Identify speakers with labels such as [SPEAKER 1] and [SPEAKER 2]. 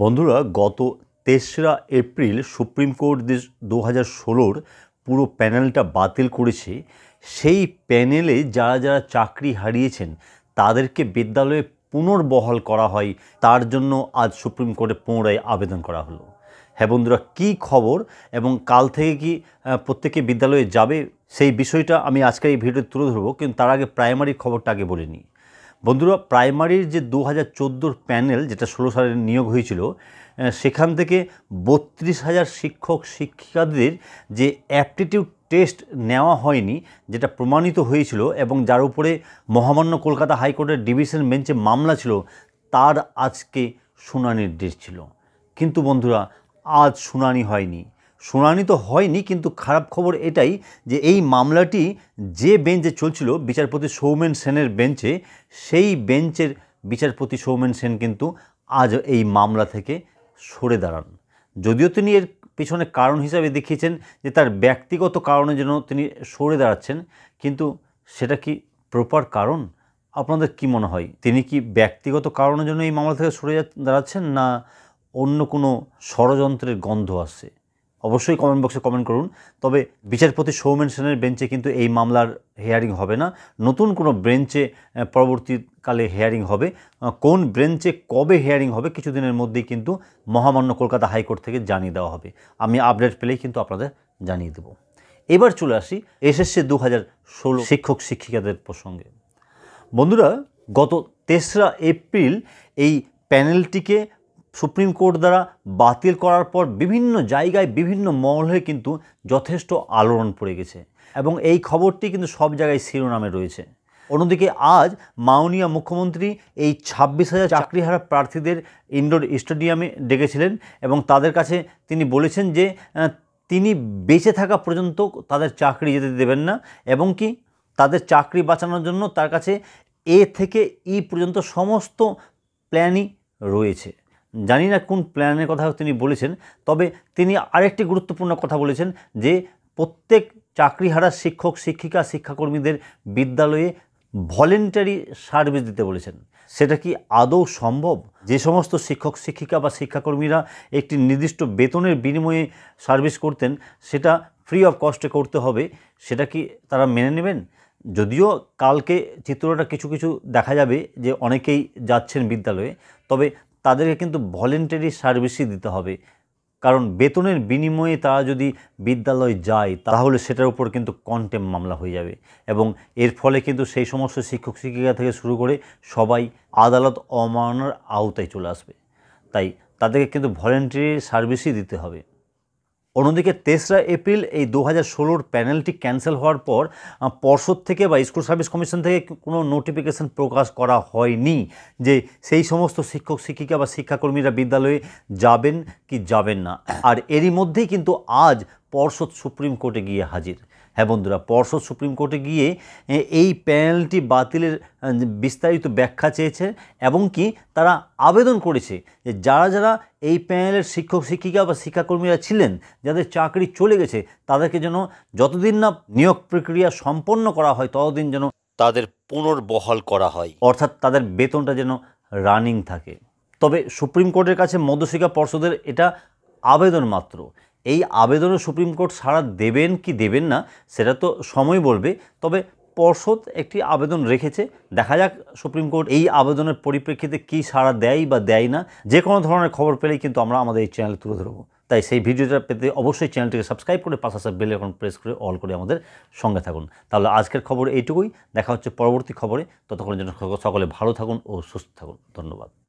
[SPEAKER 1] বন্ধুরা, গত ৩রা April supreme court ২০১৬ পুরো প্যানেলটা বাতিল করেছে। সেই প্যানেলে যারা যারা চাকরি হারিয়েছেন তাদেরকে বিদ্যালয়ে পুনর্বহাল করা হয়, তার জন্য আজ সুপ্রিম কোর্টে পুনরায় আবেদন করা হলো। হ্যাঁ বন্ধুরা, কী খবর এবং কাল থেকে কি প্রত্যেকে বিদ্যালয়ে যাবে, সেই বিষয়টা আমি আজকের এই ভিডিওতে তুলে ধরবো। কিন্তু তার আগে প্রাইমারির খবরটা আগে বলে নিই। বন্ধুরা, প্রাইমারির যে ২০১৪ প্যানেল, যেটা ১৬ সালে নিয়োগ হয়েছিল, সেখান থেকে ৩২,০০০ শিক্ষক শিক্ষিকাদের যে অ্যাপটিটিউড টেস্ট নেওয়া হয়নি, যেটা প্রমাণিত হয়েছিল এবং যার উপরে মহামান্য কলকাতা হাইকোর্টের ডিভিশন বেঞ্চে মামলা ছিল, তার আজকে শুনানির ডেট ছিল। কিন্তু বন্ধুরা, আজ শুনানি হয়নি। শুনানি তো হয়নি, কিন্তু খারাপ খবর এটাই যে এই মামলাটি যে বেঞ্চে চলছিল, বিচারপতি সৌমেন সেনের বেঞ্চে, সেই বেঞ্চের বিচারপতি সৌমেন সেন কিন্তু আজ এই মামলা থেকে সরে দাঁড়ান। যদিও তিনি এর পিছনে কারণ হিসাবে দেখিয়েছেন যে তার ব্যক্তিগত কারণের জন্য তিনি সরে দাঁড়াচ্ছেন, কিন্তু সেটা কি প্রপার কারণ? আপনাদের কি মনে হয়, তিনি কি ব্যক্তিগত কারণের জন্য এই মামলা থেকে সরে দাঁড়াচ্ছেন, না অন্য কোনো ষড়যন্ত্রের গন্ধ আসছে? অবশ্যই কমেন্ট বক্সে কমেন্ট করুন। তবে বিচারপতি সৌমেন সেনের বেঞ্চে কিন্তু এই মামলার হিয়ারিং হবে না, নতুন কোনো বেঞ্চে পরবর্তীকালে হিয়ারিং হবে। কোন বেঞ্চে কবে হিয়ারিং হবে, কিছুদিনের মধ্যেই কিন্তু মহামান্য কলকাতা হাইকোর্ট থেকে জানিয়ে দেওয়া হবে। আমি আপডেট পেলেই কিন্তু আপনাদের জানিয়ে দেব। এবার চলে আসি এসএসসি ২০১৬ শিক্ষক শিক্ষিকাদের প্রসঙ্গে। বন্ধুরা, গত ৩রা এপ্রিল এই প্যানেলটিকে সুপ্রিম কোর্ট দ্বারা বাতিল করার পর বিভিন্ন জায়গায় বিভিন্ন মহলে কিন্তু যথেষ্ট আলোড়ন পড়ে গেছে এবং এই খবরটি কিন্তু সব জায়গায় শিরোনামে রয়েছে। অন্যদিকে আজ মাননীয় মুখ্যমন্ত্রী এই ২৬,০০০ চাকরিহারা প্রার্থীদের ইনডোর স্টেডিয়ামে ডেকেছিলেন এবং তাদের কাছে তিনি বলেছেন যে তিনি বেঁচে থাকা পর্যন্ত তাদের চাকরি যেতে দেবেন না এবং কি তাদের চাকরি বাঁচানোর জন্য তার কাছে এ থেকে ই পর্যন্ত সমস্ত প্ল্যানই রয়েছে। জানি না কোন প্ল্যানের কথা তিনি বলেছেন, তবে তিনি আরেকটি গুরুত্বপূর্ণ কথা বলেছেন যে প্রত্যেক চাকরিহারা শিক্ষক শিক্ষিকা শিক্ষাকর্মীদের বিদ্যালয়ে ভলেন্টারি সার্ভিস দিতে বলেছেন। সেটা কি আদৌ সম্ভব? যে সমস্ত শিক্ষক শিক্ষিকা বা শিক্ষাকর্মীরা একটি নির্দিষ্ট বেতনের বিনিময়ে সার্ভিস করতেন, সেটা ফ্রি অফ কস্টে করতে হবে, সেটা কি তারা মেনে নেবেন? যদিও কালকে চিত্রটা কিছু কিছু দেখা যাবে যে অনেকেই যাচ্ছেন বিদ্যালয়ে, তবে তাদেরকে কিন্তু ভলেন্টারি সার্ভিসই দিতে হবে। কারণ বেতনের বিনিময়ে তারা যদি বিদ্যালয়ে যায়, তাহলে সেটার উপর কিন্তু কন্টেম্প মামলা হয়ে যাবে এবং এর ফলে কিন্তু সেই সমস্ত শিক্ষক শিক্ষিকা থেকে শুরু করে সবাই আদালত অবমাননার আওতায় চলে আসবে। তাই তাদেরকে কিন্তু ভলেন্টারি সার্ভিসই দিতে হবে। অন্যদিকে ৩রা এপ্রিল এই ২০১৬ প্যানেলটি ক্যান্সেল হওয়ার পর পর্ষদ থেকে বা স্কুল সার্ভিস কমিশন থেকে কোনো নোটিফিকেশান প্রকাশ করা হয়নি যে সেই সমস্ত শিক্ষক শিক্ষিকা বা শিক্ষাকর্মীরা বিদ্যালয়ে যাবেন কি যাবেন না। আর এরই মধ্যেই কিন্তু আজ পর্ষদ সুপ্রিম কোর্টে গিয়ে হাজির। হ্যাঁ বন্ধুরা, পর্ষদ সুপ্রিম কোর্টে গিয়ে এই প্যানেলটি বাতিলের বিস্তারিত ব্যাখ্যা চেয়েছে এবং কি তারা আবেদন করেছে যে যারা যারা এই প্যানেলের শিক্ষক শিক্ষিকা বা শিক্ষাকর্মীরা ছিলেন, যাদের চাকরি চলে গেছে, তাদেরকে যেন যতদিন না নিয়োগ প্রক্রিয়া সম্পন্ন করা হয় ততদিন যেন তাদের পুনর্বহাল করা হয়, অর্থাৎ তাদের বেতনটা যেন রানিং থাকে। তবে সুপ্রিম কোর্টের কাছে মধ্যশিক্ষা পর্ষদের এটা আবেদন মাত্র। এই আবেদনে সুপ্রিম কোর্ট সাড়া দেবেন কি দেবেন না সেটা তো সময় বলবে। তবে পর্ষদ একটি আবেদন রেখেছে, দেখা যাক সুপ্রিম কোর্ট এই আবেদনের পরিপ্রেক্ষিতে কী সাড়া দেয় বা দেয় না। যে কোনো ধরনের খবর পেলেই কিন্তু আমরা আমাদের এই চ্যানেলে তুলে ধরবো। তাই সেই ভিডিওটা পেতে অবশ্যই চ্যানেলটিকে সাবস্ক্রাইব করে পাশাপাশি বেল আইকন প্রেস করে অল করে আমাদের সঙ্গে থাকুন। তাহলে আজকের খবর এইটুকুই, দেখা হচ্ছে পরবর্তী খবরে। ততক্ষণের জন্য সকলে ভালো থাকুন ও সুস্থ থাকুন। ধন্যবাদ।